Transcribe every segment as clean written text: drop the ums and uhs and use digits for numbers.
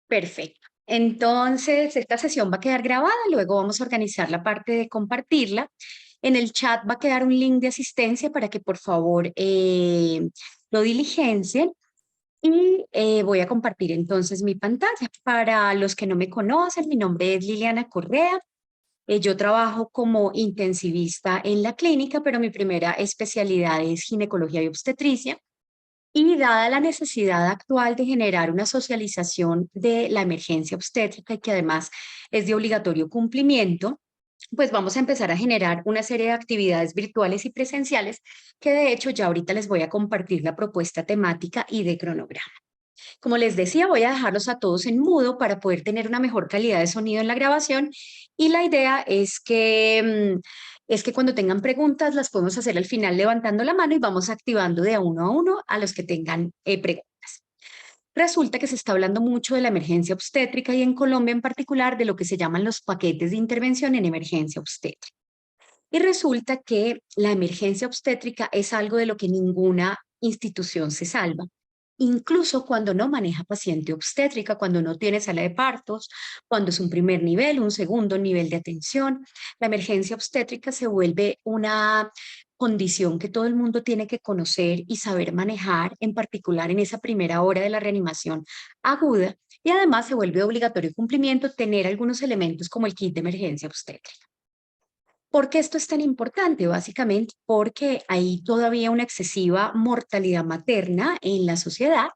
Perfecto. Entonces, esta sesión va a quedar grabada, luego vamos a organizar la parte de compartirla. En el chat va a quedar un link de asistencia para que por favor lo diligencien y voy a compartir entonces mi pantalla. Para los que no me conocen, mi nombre es Liliana Correa. Yo trabajo como intensivista en la clínica, pero mi primera especialidad es ginecología y obstetricia. Y dada la necesidad actual de generar una socialización de la emergencia obstétrica y que además es de obligatorio cumplimiento, pues vamos a empezar a generar una serie de actividades virtuales y presenciales que de hecho ya ahorita les voy a compartir la propuesta temática y de cronograma. Como les decía, voy a dejarlos a todos en mudo para poder tener una mejor calidad de sonido en la grabación y la idea es que cuando tengan preguntas las podemos hacer al final levantando la mano y vamos activando de a uno a los que tengan preguntas. Resulta que se está hablando mucho de la emergencia obstétrica y en Colombia en particular de lo que se llaman los paquetes de intervención en emergencia obstétrica. Y resulta que la emergencia obstétrica es algo de lo que ninguna institución se salva. Incluso cuando no maneja paciente obstétrica, cuando no tiene sala de partos, cuando es un primer nivel, un segundo nivel de atención, la emergencia obstétrica se vuelve una condición que todo el mundo tiene que conocer y saber manejar, en particular en esa primera hora de la reanimación aguda, y además se vuelve obligatorio cumplimiento tener algunos elementos como el kit de emergencia obstétrica. ¿Por qué esto es tan importante? Básicamente porque hay todavía una excesiva mortalidad materna en la sociedad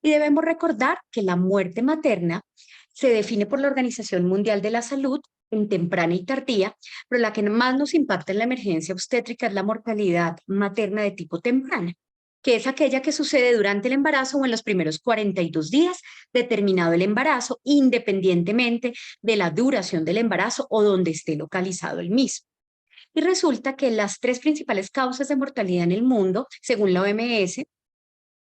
y debemos recordar que la muerte materna se define por la Organización Mundial de la Salud en temprana y tardía, pero la que más nos impacta en la emergencia obstétrica es la mortalidad materna de tipo temprana, que es aquella que sucede durante el embarazo o en los primeros 42 días, determinado el embarazo, independientemente de la duración del embarazo o donde esté localizado el mismo. Y resulta que las tres principales causas de mortalidad en el mundo, según la OMS,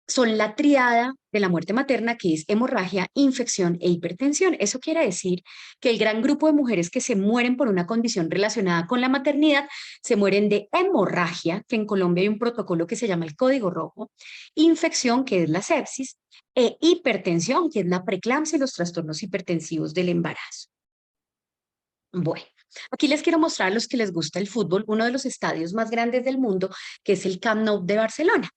son la triada de la muerte materna, que es hemorragia, infección e hipertensión. Eso quiere decir que el gran grupo de mujeres que se mueren por una condición relacionada con la maternidad se mueren de hemorragia, que en Colombia hay un protocolo que se llama el Código Rojo, infección, que es la sepsis, e hipertensión, que es la preeclampsia y los trastornos hipertensivos del embarazo. Bueno, aquí les quiero mostrar a los que les gusta el fútbol, uno de los estadios más grandes del mundo, que es el Camp Nou de Barcelona.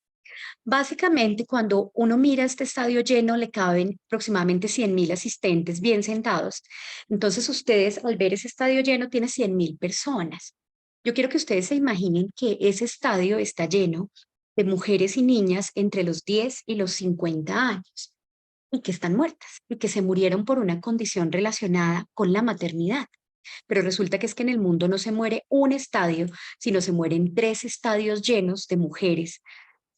Básicamente, cuando uno mira este estadio lleno, le caben aproximadamente 100.000 asistentes bien sentados. Entonces, ustedes al ver ese estadio lleno, tiene 100.000 personas. Yo quiero que ustedes se imaginen que ese estadio está lleno de mujeres y niñas entre los 10 y los 50 años y que están muertas y que se murieron por una condición relacionada con la maternidad. Pero resulta que es que en el mundo no se muere un estadio, sino se mueren tres estadios llenos de mujeres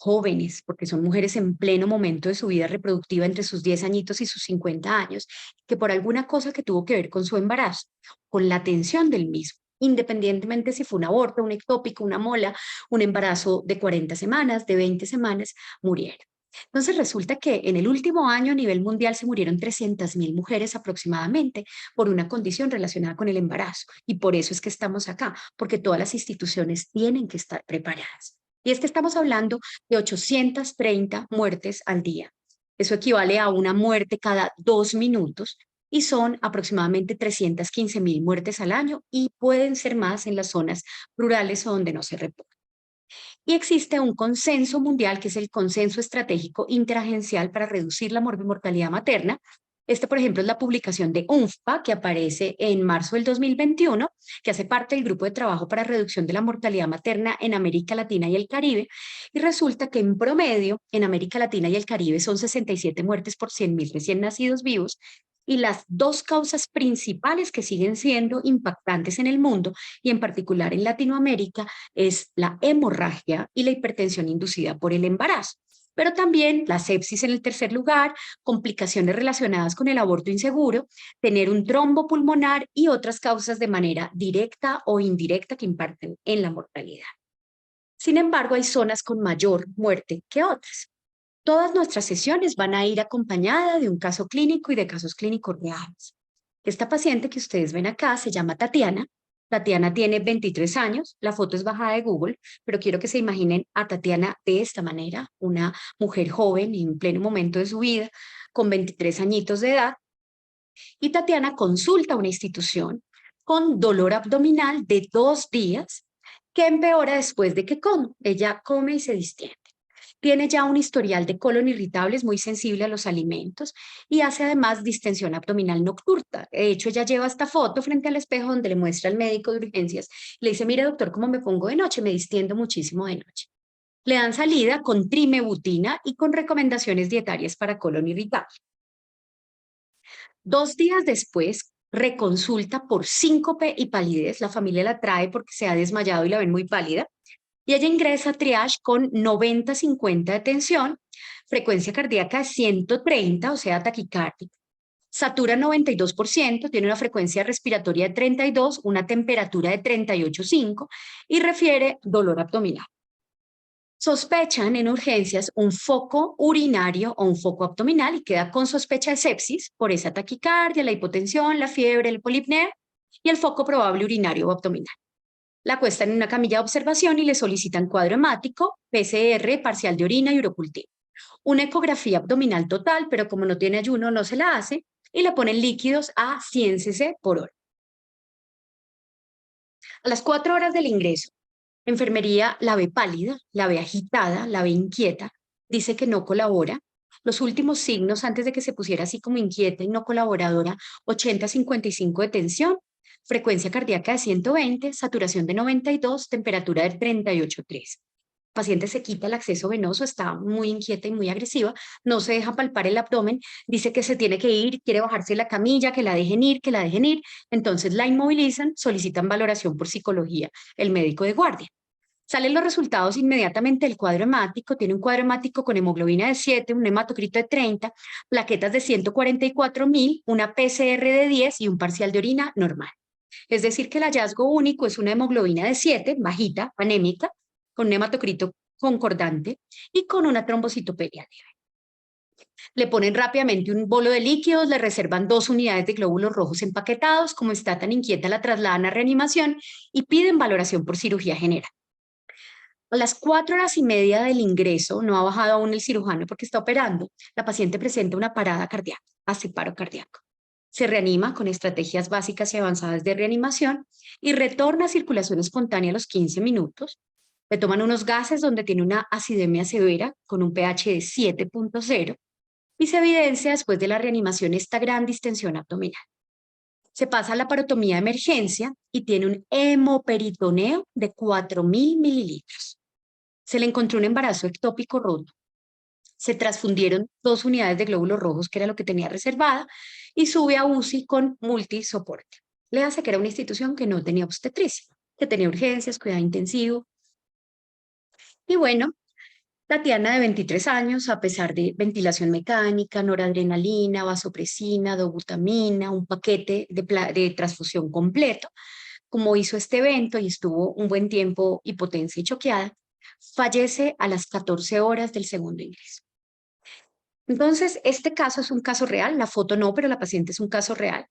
jóvenes, porque son mujeres en pleno momento de su vida reproductiva entre sus 10 añitos y sus 50 años, que por alguna cosa que tuvo que ver con su embarazo, con la atención del mismo, independientemente si fue un aborto, un ectópico, una mola, un embarazo de 40 semanas, de 20 semanas, murieron. Entonces resulta que en el último año a nivel mundial se murieron 300.000 mujeres aproximadamente por una condición relacionada con el embarazo. Y por eso es que estamos acá, porque todas las instituciones tienen que estar preparadas. Y es que estamos hablando de 830 muertes al día. Eso equivale a una muerte cada 2 minutos y son aproximadamente 315.000 muertes al año y pueden ser más en las zonas rurales o donde no se reportan. Y existe un consenso mundial, que es el Consenso Estratégico Interagencial para Reducir la Mortalidad Materna. Este, por ejemplo, es la publicación de UNFPA, que aparece en marzo del 2021, que hace parte del Grupo de Trabajo para Reducción de la Mortalidad Materna en América Latina y el Caribe. Y resulta que en promedio, en América Latina y el Caribe son 67 muertes por 100.000 recién nacidos vivos. Y las dos causas principales que siguen siendo impactantes en el mundo y en particular en Latinoamérica es la hemorragia y la hipertensión inducida por el embarazo, pero también la sepsis en el tercer lugar, complicaciones relacionadas con el aborto inseguro, tener un trombo pulmonar y otras causas de manera directa o indirecta que imparten en la mortalidad. Sin embargo, hay zonas con mayor muerte que otras. Todas nuestras sesiones van a ir acompañadas de un caso clínico y de casos clínicos reales. Esta paciente que ustedes ven acá se llama Tatiana. Tatiana tiene 23 años, la foto es bajada de Google, pero quiero que se imaginen a Tatiana de esta manera, una mujer joven en pleno momento de su vida, con 23 añitos de edad, Y Tatiana consulta a una institución con dolor abdominal de 2 días que empeora después de que come. Ella come y se distiende. Tiene ya un historial de colon irritable, es muy sensible a los alimentos y hace además distensión abdominal nocturna. De hecho, ella lleva esta foto frente al espejo donde le muestra al médico de urgencias. Le dice, mire doctor, ¿cómo me pongo de noche? Me distiendo muchísimo de noche. Le dan salida con trimebutina y con recomendaciones dietarias para colon irritable. 2 días después, reconsulta por síncope y palidez. La familia la trae porque se ha desmayado y la ven muy pálida. Y ella ingresa a triage con 90-50 de tensión, frecuencia cardíaca de 130, o sea, taquicardia. Satura 92%, tiene una frecuencia respiratoria de 32, una temperatura de 38,5 y refiere dolor abdominal. Sospechan en urgencias un foco urinario o un foco abdominal y queda con sospecha de sepsis por esa taquicardia, la hipotensión, la fiebre, el polipnea y el foco probable urinario o abdominal. La acuestan en una camilla de observación y le solicitan cuadro hemático, PCR, parcial de orina y urocultivo. Una ecografía abdominal total, pero como no tiene ayuno no se la hace y le ponen líquidos a 100 cc por hora. A las 4 horas del ingreso, enfermería la ve pálida, la ve agitada, la ve inquieta, dice que no colabora. Los últimos signos antes de que se pusiera así como inquieta y no colaboradora, 80-55 de tensión, frecuencia cardíaca de 120, saturación de 92, temperatura de 38,3. El paciente se quita el acceso venoso, está muy inquieta y muy agresiva, no se deja palpar el abdomen, dice que se tiene que ir, quiere bajarse de la camilla, que la dejen ir, que la dejen ir. Entonces la inmovilizan, solicitan valoración por psicología, el médico de guardia. Salen los resultados inmediatamente del cuadro hemático, tiene un cuadro hemático con hemoglobina de 7, un hematocrito de 30, plaquetas de 144,000, una PCR de 10 y un parcial de orina normal. Es decir, que el hallazgo único es una hemoglobina de 7, bajita, anémica, con un hematocrito concordante y con una trombocitopenia leve. Le ponen rápidamente un bolo de líquidos, le reservan 2 unidades de glóbulos rojos empaquetados, como está tan inquieta la trasladan a reanimación y piden valoración por cirugía general. A las 4 horas y media del ingreso, no ha bajado aún el cirujano porque está operando, la paciente presenta una parada cardíaca, hace paro cardíaco. Se reanima con estrategias básicas y avanzadas de reanimación y retorna a circulación espontánea a los 15 minutos. Le toman unos gases donde tiene una acidemia severa con un pH de 7,0 y se evidencia después de la reanimación esta gran distensión abdominal. Se pasa a la parotomía de emergencia y tiene un hemoperitoneo de 4,000 mililitros. Se le encontró un embarazo ectópico roto. Se transfundieron 2 unidades de glóbulos rojos, que era lo que tenía reservada, y sube a UCI con multisoporte. Le hace que era una institución que no tenía obstetricia, que tenía urgencias, cuidado intensivo. Y bueno, Tatiana, de 23 años, a pesar de ventilación mecánica, noradrenalina, vasopresina, dobutamina, un paquete de transfusión completo, como hizo este evento y estuvo un buen tiempo hipotensa y choqueada, fallece a las 14 horas del segundo ingreso. Entonces, este caso es un caso real, la foto no, pero la paciente es un caso real.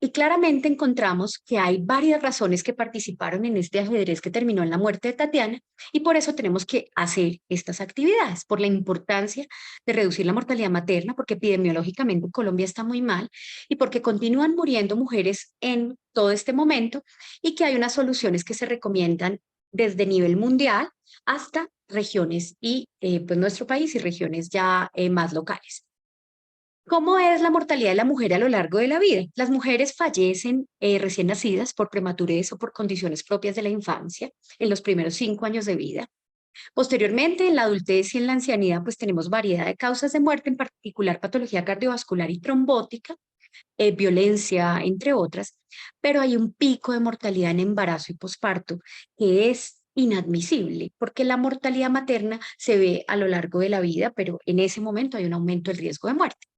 Y claramente encontramos que hay varias razones que participaron en este ajedrez que terminó en la muerte de Tatiana y por eso tenemos que hacer estas actividades, por la importancia de reducir la mortalidad materna, porque epidemiológicamente Colombia está muy mal y porque continúan muriendo mujeres en todo este momento y que hay unas soluciones que se recomiendan desde nivel mundial hasta regiones y pues nuestro país y regiones ya más locales. ¿Cómo es la mortalidad de la mujer a lo largo de la vida? Las mujeres fallecen recién nacidas por prematurez o por condiciones propias de la infancia en los primeros 5 años de vida. Posteriormente, en la adultez y en la ancianidad, pues tenemos variedad de causas de muerte, en particular patología cardiovascular y trombótica, violencia, entre otras, pero hay un pico de mortalidad en embarazo y posparto que es inadmisible, porque la mortalidad materna se ve a lo largo de la vida, pero en ese momento hay un aumento del riesgo de muerte.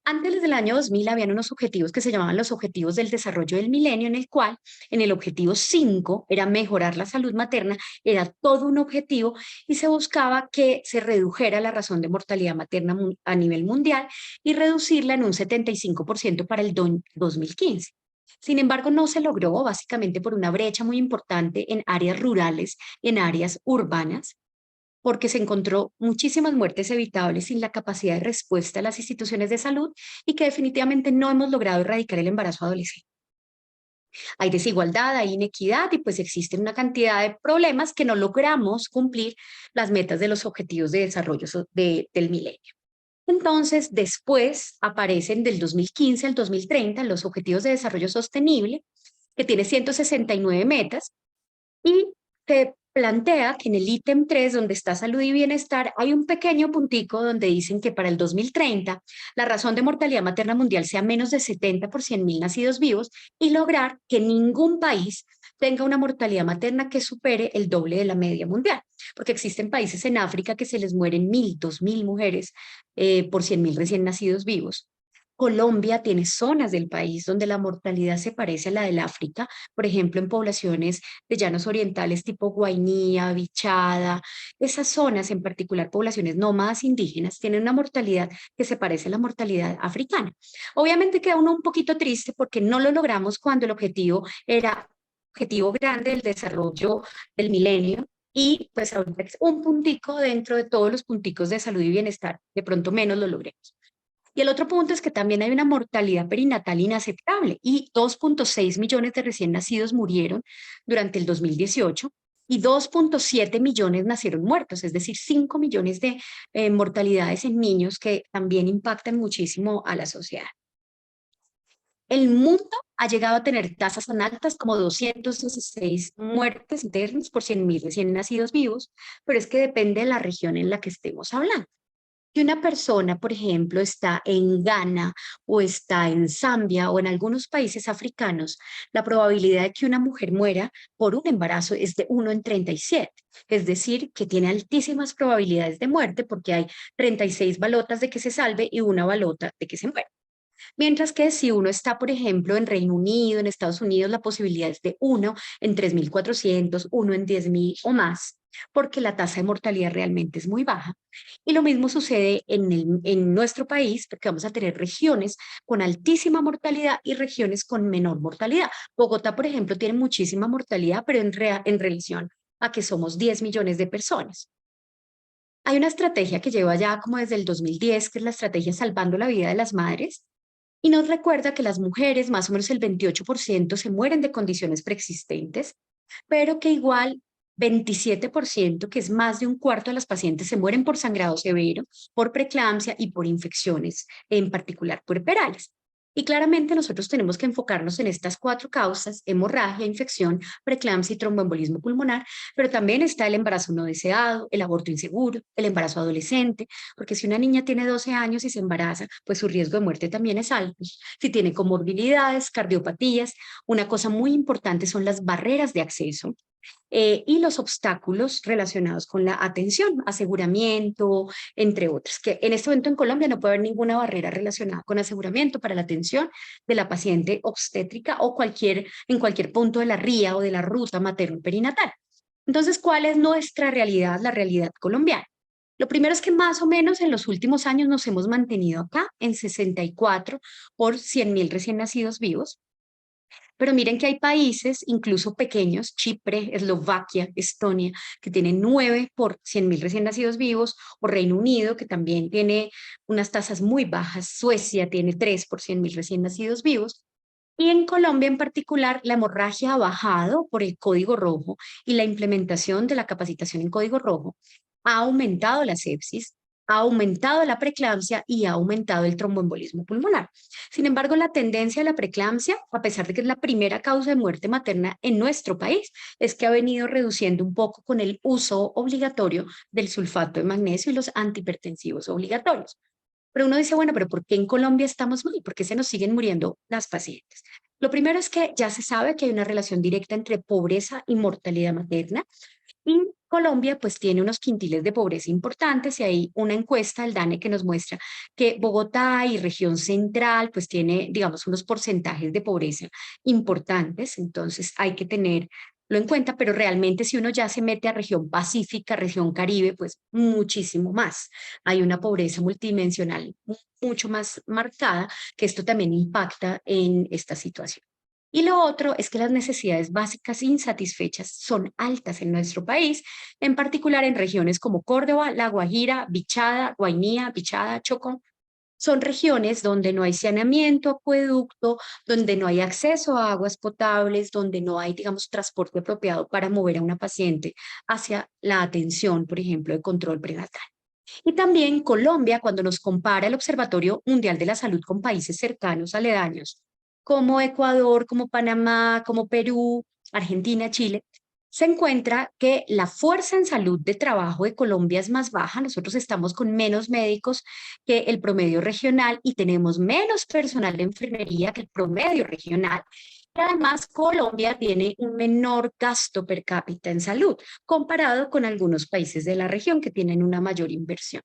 Antes del año 2000 habían unos objetivos que se llamaban los Objetivos del Desarrollo del Milenio, en el cual, en el objetivo 5, era mejorar la salud materna, era todo un objetivo y se buscaba que se redujera la razón de mortalidad materna a nivel mundial y reducirla en un 75% para el 2015. Sin embargo, no se logró básicamente por una brecha muy importante en áreas rurales y en áreas urbanas. porque se encontró muchísimas muertes evitables sin la capacidad de respuesta de las instituciones de salud y que definitivamente no hemos logrado erradicar el embarazo adolescente. Hay desigualdad, hay inequidad y pues existen una cantidad de problemas que no logramos cumplir las metas de los objetivos de desarrollo del milenio. Entonces, después aparecen del 2015 al 2030 los Objetivos de Desarrollo Sostenible, que tiene 169 metas, y se plantea que en el ítem 3, donde está salud y bienestar, hay un pequeño puntico donde dicen que para el 2030 la razón de mortalidad materna mundial sea menos de 70 por 100.000 nacidos vivos y lograr que ningún país tenga una mortalidad materna que supere el doble de la media mundial, porque existen países en África que se les mueren 1.000, 2.000 mujeres por 100.000 recién nacidos vivos. Colombia tiene zonas del país donde la mortalidad se parece a la del África, por ejemplo, en poblaciones de llanos orientales tipo Guainía, Vichada. Esas zonas, en particular poblaciones nómadas indígenas, tienen una mortalidad que se parece a la mortalidad africana. Obviamente queda uno un poquito triste porque no lo logramos cuando el objetivo era objetivo grande del desarrollo del milenio, y pues ahorita es un puntico dentro de todos los punticos de salud y bienestar, de pronto menos lo logremos. Y el otro punto es que también hay una mortalidad perinatal inaceptable y 2.6 millones de recién nacidos murieron durante el 2018 y 2.7 millones nacieron muertos, es decir, 5 millones de mortalidades en niños que también impactan muchísimo a la sociedad. El mundo ha llegado a tener tasas tan altas como 216 muertes internas por 100.000 recién nacidos vivos, pero es que depende de la región en la que estemos hablando. Si una persona, por ejemplo, está en Ghana o está en Zambia o en algunos países africanos, la probabilidad de que una mujer muera por un embarazo es de 1 en 37. Es decir, que tiene altísimas probabilidades de muerte porque hay 36 balotas de que se salve y una balota de que se muera. Mientras que si uno está, por ejemplo, en Reino Unido, en Estados Unidos, la posibilidad es de 1 en 3.400, 1 en 10.000 o más, porque la tasa de mortalidad realmente es muy baja. Y lo mismo sucede en nuestro país, porque vamos a tener regiones con altísima mortalidad y regiones con menor mortalidad. Bogotá, por ejemplo, tiene muchísima mortalidad, pero en relación a que somos 10 millones de personas. Hay una estrategia que lleva ya como desde el 2010, que es la estrategia Salvando la Vida de las Madres, y nos recuerda que las mujeres, más o menos el 28%, se mueren de condiciones preexistentes, pero que igual 27%, que es más de un cuarto de las pacientes, se mueren por sangrado severo, por preeclampsia y por infecciones, en particular puerperales. Y claramente nosotros tenemos que enfocarnos en estas 4 causas: hemorragia, infección, preeclampsia y tromboembolismo pulmonar, pero también está el embarazo no deseado, el aborto inseguro, el embarazo adolescente, porque si una niña tiene 12 años y se embaraza, pues su riesgo de muerte también es alto. Si tiene comorbilidades, cardiopatías, una cosa muy importante son las barreras de acceso y los obstáculos relacionados con la atención, aseguramiento, entre otros, que en este momento en Colombia no puede haber ninguna barrera relacionada con aseguramiento para la atención de la paciente obstétrica o en cualquier punto de la ría o de la ruta materno-perinatal. Entonces, ¿cuál es nuestra realidad, la realidad colombiana? Lo primero es que más o menos en los últimos años nos hemos mantenido acá en 64 por 100.000 recién nacidos vivos. Pero miren que hay países, incluso pequeños, Chipre, Eslovaquia, Estonia, que tienen 9 por 100.000 recién nacidos vivos, o Reino Unido, que también tiene unas tasas muy bajas, Suecia tiene 3 por 100.000 recién nacidos vivos. Y en Colombia en particular, la hemorragia ha bajado por el código rojo y la implementación de la capacitación en código rojo ha aumentado la sepsis, ha aumentado la preeclampsia y ha aumentado el tromboembolismo pulmonar. Sin embargo, la tendencia a la preeclampsia, a pesar de que es la primera causa de muerte materna en nuestro país, es que ha venido reduciendo un poco con el uso obligatorio del sulfato de magnesio y los antihipertensivos obligatorios. Pero uno dice, bueno, pero ¿por qué en Colombia estamos mal? ¿Por qué se nos siguen muriendo las pacientes? Lo primero es que ya se sabe que hay una relación directa entre pobreza y mortalidad materna. Y Colombia pues tiene unos quintiles de pobreza importantes y hay una encuesta del DANE que nos muestra que Bogotá y región central pues tiene, digamos, unos porcentajes de pobreza importantes, entonces hay que tenerlo en cuenta, pero realmente si uno ya se mete a región Pacífica, región Caribe, pues muchísimo más. Hay una pobreza multidimensional mucho más marcada, que esto también impacta en esta situación. Y lo otro es que las necesidades básicas insatisfechas son altas en nuestro país, en particular en regiones como Córdoba, La Guajira, Bichada, Guainía, Bichada, Chocó. Son regiones donde no hay saneamiento, acueducto, donde no hay acceso a aguas potables, donde no hay, digamos, transporte apropiado para mover a una paciente hacia la atención, por ejemplo, de control prenatal. Y también Colombia, cuando nos compara el Observatorio Mundial de la Salud con países cercanos, aledaños, como Ecuador, como Panamá, como Perú, Argentina, Chile, se encuentra que la fuerza en salud de trabajo de Colombia es más baja. Nosotros estamos con menos médicos que el promedio regional y tenemos menos personal de enfermería que el promedio regional. Y además, Colombia tiene un menor gasto per cápita en salud comparado con algunos países de la región que tienen una mayor inversión.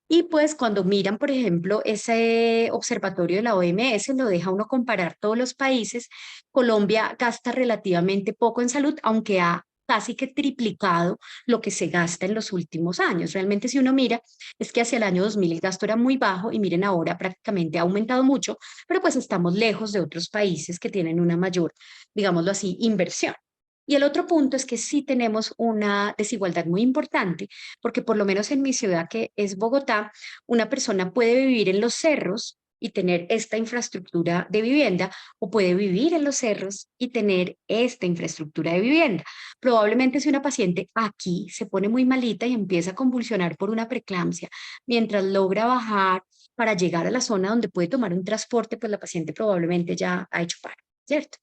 Y pues cuando miran, por ejemplo, ese observatorio de la OMS, lo deja uno comparar todos los países. Colombia gasta relativamente poco en salud, aunque ha casi que triplicado lo que se gasta en los últimos años. Realmente si uno mira, es que hacia el año 2000 el gasto era muy bajo y miren ahora prácticamente ha aumentado mucho, pero pues estamos lejos de otros países que tienen una mayor, digámoslo así, inversión. Y el otro punto es que sí tenemos una desigualdad muy importante, porque por lo menos en mi ciudad, que es Bogotá, una persona puede vivir en los cerros y tener esta infraestructura de vivienda, o puede vivir en los cerros y tener esta infraestructura de vivienda. Probablemente si una paciente aquí se pone muy malita y empieza a convulsionar por una preeclampsia, mientras logra bajar para llegar a la zona donde puede tomar un transporte, pues la paciente probablemente ya ha hecho paro, ¿cierto?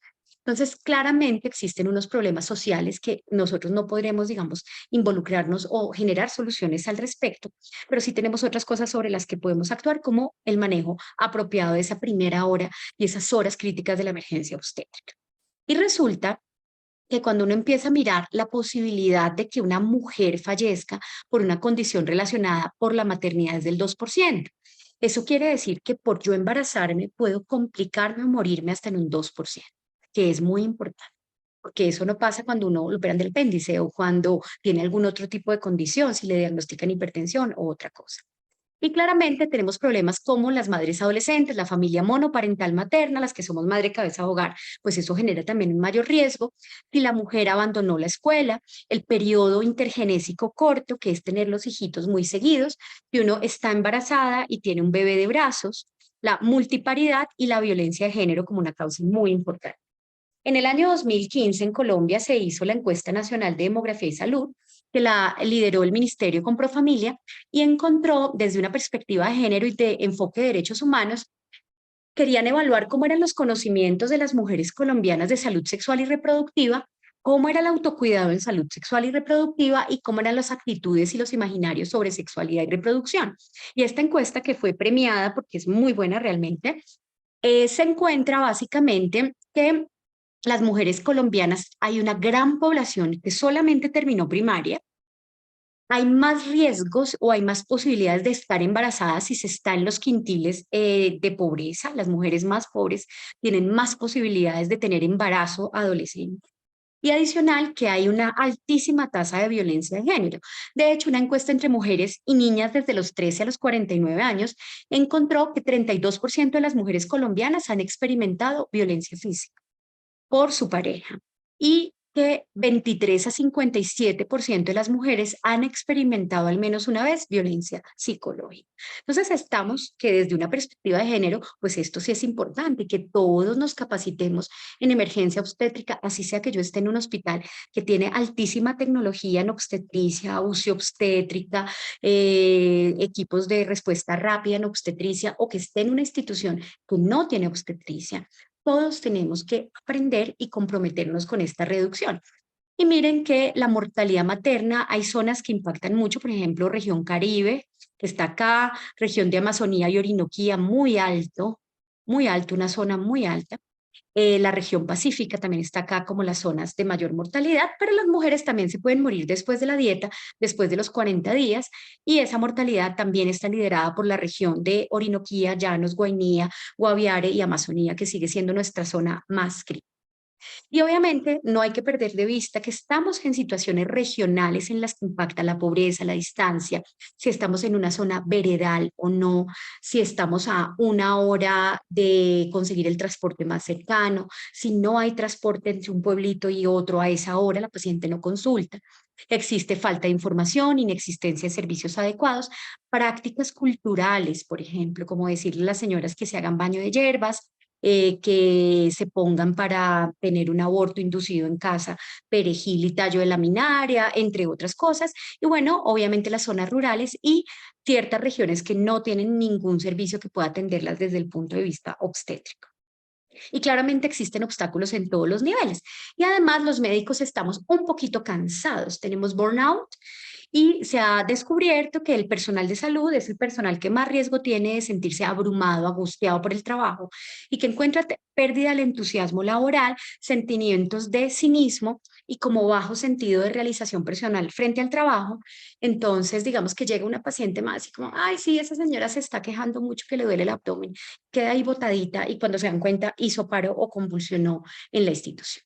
Entonces, claramente existen unos problemas sociales que nosotros no podremos, digamos, involucrarnos o generar soluciones al respecto, pero sí tenemos otras cosas sobre las que podemos actuar, como el manejo apropiado de esa primera hora y esas horas críticas de la emergencia obstétrica. Y resulta que cuando uno empieza a mirar la posibilidad de que una mujer fallezca por una condición relacionada por la maternidad es del 2%. Eso quiere decir que por yo embarazarme puedo complicarme o morirme hasta en un 2%, que es muy importante, porque eso no pasa cuando uno lo operan del apéndice o cuando tiene algún otro tipo de condición, si le diagnostican hipertensión o otra cosa. Y claramente tenemos problemas como las madres adolescentes, la familia monoparental materna, las que somos madre cabeza de hogar, pues eso genera también un mayor riesgo. Si la mujer abandonó la escuela, el periodo intergenésico corto, que es tener los hijitos muy seguidos, si uno está embarazada y tiene un bebé de brazos, la multiparidad y la violencia de género como una causa muy importante. En el año 2015 en Colombia se hizo la encuesta nacional de demografía y salud, que la lideró el Ministerio con Profamilia y encontró desde una perspectiva de género y de enfoque de derechos humanos, querían evaluar cómo eran los conocimientos de las mujeres colombianas de salud sexual y reproductiva, cómo era el autocuidado en salud sexual y reproductiva y cómo eran las actitudes y los imaginarios sobre sexualidad y reproducción. Y esta encuesta, que fue premiada porque es muy buena realmente, se encuentra básicamente que las mujeres colombianas, hay una gran población que solamente terminó primaria, hay más riesgos o hay más posibilidades de estar embarazadas si se está en los quintiles de pobreza. Las mujeres más pobres tienen más posibilidades de tener embarazo adolescente. Y adicional que hay una altísima tasa de violencia de género. De hecho, una encuesta entre mujeres y niñas desde los 13 a los 49 años encontró que 32% de las mujeres colombianas han experimentado violencia física por su pareja y que 23 a 57% de las mujeres han experimentado al menos una vez violencia psicológica. Entonces estamos que desde una perspectiva de género, pues esto sí es importante, que todos nos capacitemos en emergencia obstétrica, así sea que yo esté en un hospital que tiene altísima tecnología en obstetricia, UCI obstétrica, equipos de respuesta rápida en obstetricia, o que esté en una institución que no tiene obstetricia. Todos tenemos que aprender y comprometernos con esta reducción. Y miren que la mortalidad materna, hay zonas que impactan mucho, por ejemplo, región Caribe, que está acá, región de Amazonía y Orinoquía, muy alto, una zona muy alta. La región pacífica también está acá como las zonas de mayor mortalidad, pero las mujeres también se pueden morir después de la dieta, después de los 40 días, y esa mortalidad también está liderada por la región de Orinoquía, Llanos, Guainía, Guaviare y Amazonía, que sigue siendo nuestra zona más crítica. Y obviamente no hay que perder de vista que estamos en situaciones regionales en las que impacta la pobreza, la distancia, si estamos en una zona veredal o no, si estamos a 1 hora de conseguir el transporte más cercano, si no hay transporte entre un pueblito y otro a esa hora, la paciente no consulta. Existe falta de información, inexistencia de servicios adecuados, prácticas culturales, por ejemplo, como decirle a las señoras que se hagan baño de hierbas, que se pongan para tener un aborto inducido en casa, perejil y tallo de laminaria, entre otras cosas. Y bueno, obviamente las zonas rurales y ciertas regiones que no tienen ningún servicio que pueda atenderlas desde el punto de vista obstétrico. Y claramente existen obstáculos en todos los niveles. Y además los médicos estamos un poquito cansados, tenemos burnout y se ha descubierto que el personal de salud es el personal que más riesgo tiene de sentirse abrumado, angustiado por el trabajo y que encuentra pérdida del entusiasmo laboral, sentimientos de cinismo y como bajo sentido de realización personal frente al trabajo. Entonces, digamos que llega una paciente más y como, ay, sí, esa señora se está quejando mucho que le duele el abdomen, queda ahí botadita y cuando se dan cuenta hizo paro o convulsionó en la institución.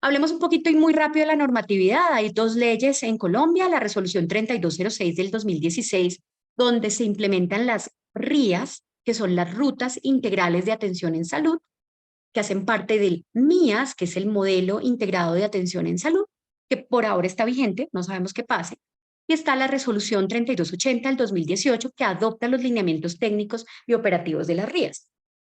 Hablemos un poquito y muy rápido de la normatividad. Hay dos leyes en Colombia, la resolución 3206 del 2016, donde se implementan las RIAs, que son las rutas integrales de atención en salud, que hacen parte del MIAS, que es el modelo integrado de atención en salud, que por ahora está vigente, no sabemos qué pase. Y está la resolución 3280 del 2018, que adopta los lineamientos técnicos y operativos de las RIAs.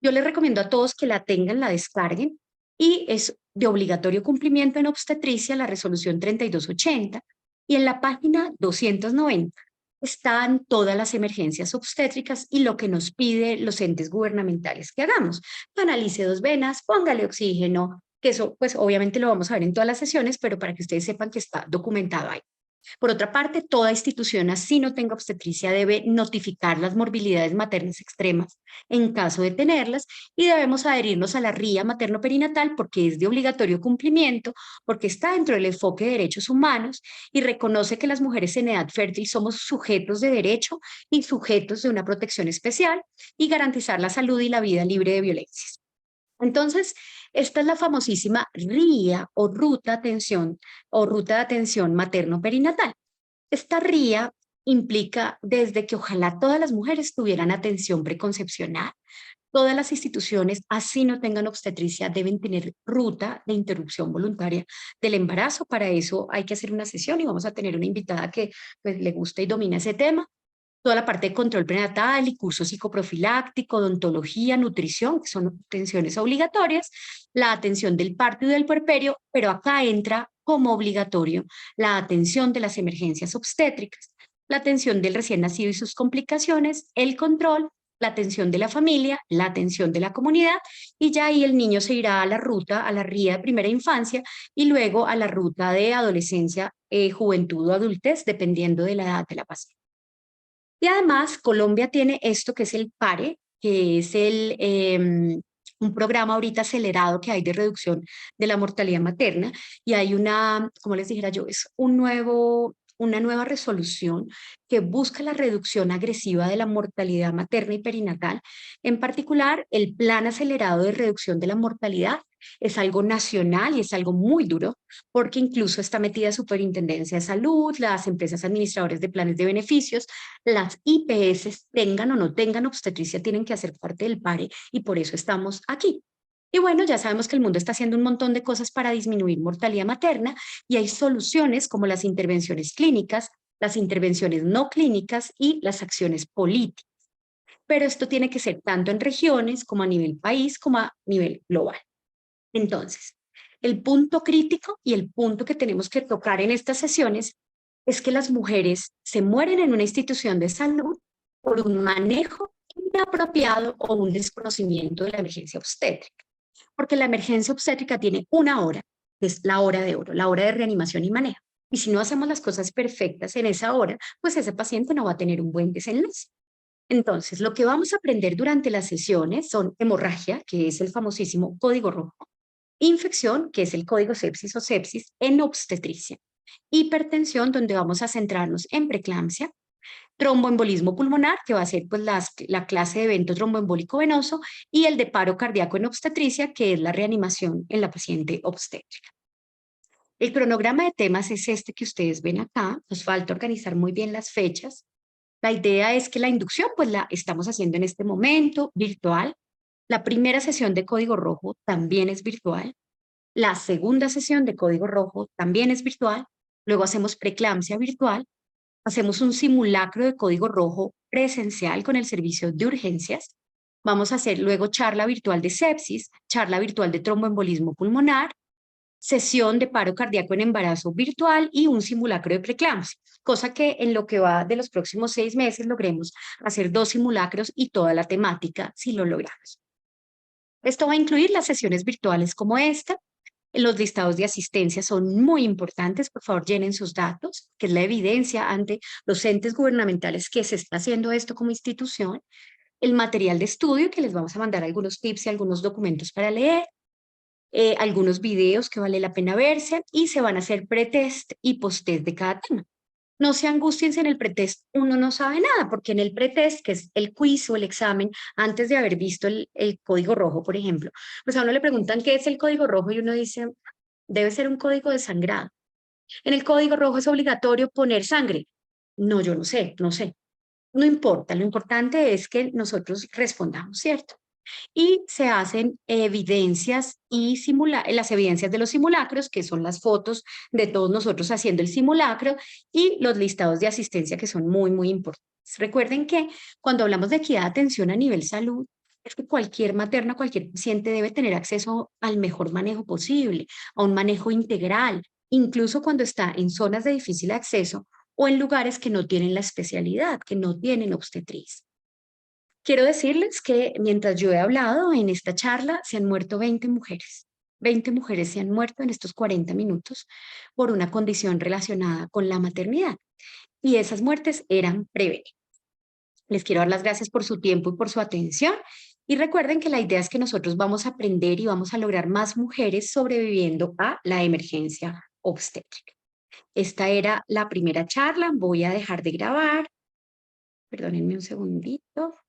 Yo les recomiendo a todos que la tengan, la descarguen, y es de obligatorio cumplimiento en obstetricia la resolución 3280, y en la página 290 están todas las emergencias obstétricas y lo que nos pide los entes gubernamentales que hagamos. Analice 2 venas, póngale oxígeno, que eso pues obviamente lo vamos a ver en todas las sesiones, pero para que ustedes sepan que está documentado ahí. Por otra parte, toda institución así no tenga obstetricia debe notificar las morbilidades maternas extremas en caso de tenerlas y debemos adherirnos a la RIA materno-perinatal porque es de obligatorio cumplimiento, porque está dentro del enfoque de derechos humanos y reconoce que las mujeres en edad fértil somos sujetos de derecho y sujetos de una protección especial y garantizar la salud y la vida libre de violencias. Entonces, esta es la famosísima RIA o ruta de atención materno-perinatal. Esta RIA implica desde que ojalá todas las mujeres tuvieran atención preconcepcional. Todas las instituciones, así no tengan obstetricia, deben tener ruta de interrupción voluntaria del embarazo. Para eso hay que hacer una sesión y vamos a tener una invitada que pues, le gusta y domina ese tema. Toda la parte de control prenatal y curso psicoprofiláctico, odontología, nutrición, que son atenciones obligatorias, la atención del parto y del puerperio, pero acá entra como obligatorio la atención de las emergencias obstétricas, la atención del recién nacido y sus complicaciones, el control, la atención de la familia, la atención de la comunidad, y ya ahí el niño se irá a la ruta, a la RIA de primera infancia y luego a la ruta de adolescencia, juventud o adultez, dependiendo de la edad de la paciente. Y además, Colombia tiene esto que es el PARE, que es un programa ahorita acelerado que hay de reducción de la mortalidad materna. Y hay como les dijera yo, es una nueva resolución que busca la reducción agresiva de la mortalidad materna y perinatal. En particular, el Plan Acelerado de Reducción de la Mortalidad es algo nacional y es algo muy duro porque incluso está metida Superintendencia de Salud, las empresas administradoras de planes de beneficios, las IPS, tengan o no tengan obstetricia, tienen que hacer parte del PARE y por eso estamos aquí. Y bueno, ya sabemos que el mundo está haciendo un montón de cosas para disminuir mortalidad materna y hay soluciones como las intervenciones clínicas, las intervenciones no clínicas y las acciones políticas. Pero esto tiene que ser tanto en regiones como a nivel país como a nivel global. Entonces, el punto crítico y el punto que tenemos que tocar en estas sesiones es que las mujeres se mueren en una institución de salud por un manejo inapropiado o un desconocimiento de la emergencia obstétrica. Porque la emergencia obstétrica tiene 1 hora, que es la hora de oro, la hora de reanimación y manejo. Y si no hacemos las cosas perfectas en esa hora, pues ese paciente no va a tener un buen desenlace. Entonces, lo que vamos a aprender durante las sesiones son hemorragia, que es el famosísimo código rojo, infección, que es el código sepsis o sepsis en obstetricia, hipertensión, donde vamos a centrarnos en preeclampsia, tromboembolismo pulmonar, que va a ser pues la clase de evento tromboembólico venoso, y el de paro cardíaco en obstetricia, que es la reanimación en la paciente obstétrica. El cronograma de temas es este que ustedes ven acá. Nos falta organizar muy bien las fechas. La idea es que la inducción pues la estamos haciendo en este momento virtual. La primera sesión de código rojo también es virtual. La segunda sesión de código rojo también es virtual. Luego hacemos preeclampsia virtual. Hacemos un simulacro de código rojo presencial con el servicio de urgencias. Vamos a hacer luego charla virtual de sepsis, charla virtual de tromboembolismo pulmonar, sesión de paro cardíaco en embarazo virtual y un simulacro de preeclampsia, cosa que en lo que va de los próximos 6 meses logremos hacer 2 simulacros y toda la temática si lo logramos. Esto va a incluir las sesiones virtuales como esta. Los listados de asistencia son muy importantes, por favor llenen sus datos, que es la evidencia ante los entes gubernamentales que se está haciendo esto como institución, el material de estudio, que les vamos a mandar algunos tips y algunos documentos para leer, algunos videos que vale la pena verse, y se van a hacer pretest y posttest de cada tema. No se angustien si en el pretest uno no sabe nada, porque en el pretest, que es el quiz o el examen, antes de haber visto el código rojo, por ejemplo, pues a uno le preguntan qué es el código rojo y uno dice, debe ser un código de sangrado. En el código rojo es obligatorio poner sangre. No, yo no sé, no sé. No importa, lo importante es que nosotros respondamos, ¿cierto? Y se hacen evidencias y las evidencias de los simulacros, que son las fotos de todos nosotros haciendo el simulacro, y los listados de asistencia, que son muy, muy importantes. Recuerden que cuando hablamos de equidad de atención a nivel salud, es que cualquier materna, cualquier paciente debe tener acceso al mejor manejo posible, a un manejo integral, incluso cuando está en zonas de difícil acceso o en lugares que no tienen la especialidad, que no tienen obstetriz. Quiero decirles que mientras yo he hablado en esta charla, se han muerto 20 mujeres. 20 mujeres se han muerto en estos 40 minutos por una condición relacionada con la maternidad. Y esas muertes eran prevenibles. Les quiero dar las gracias por su tiempo y por su atención. Y recuerden que la idea es que nosotros vamos a aprender y vamos a lograr más mujeres sobreviviendo a la emergencia obstétrica. Esta era la primera charla. Voy a dejar de grabar. Perdónenme un segundito.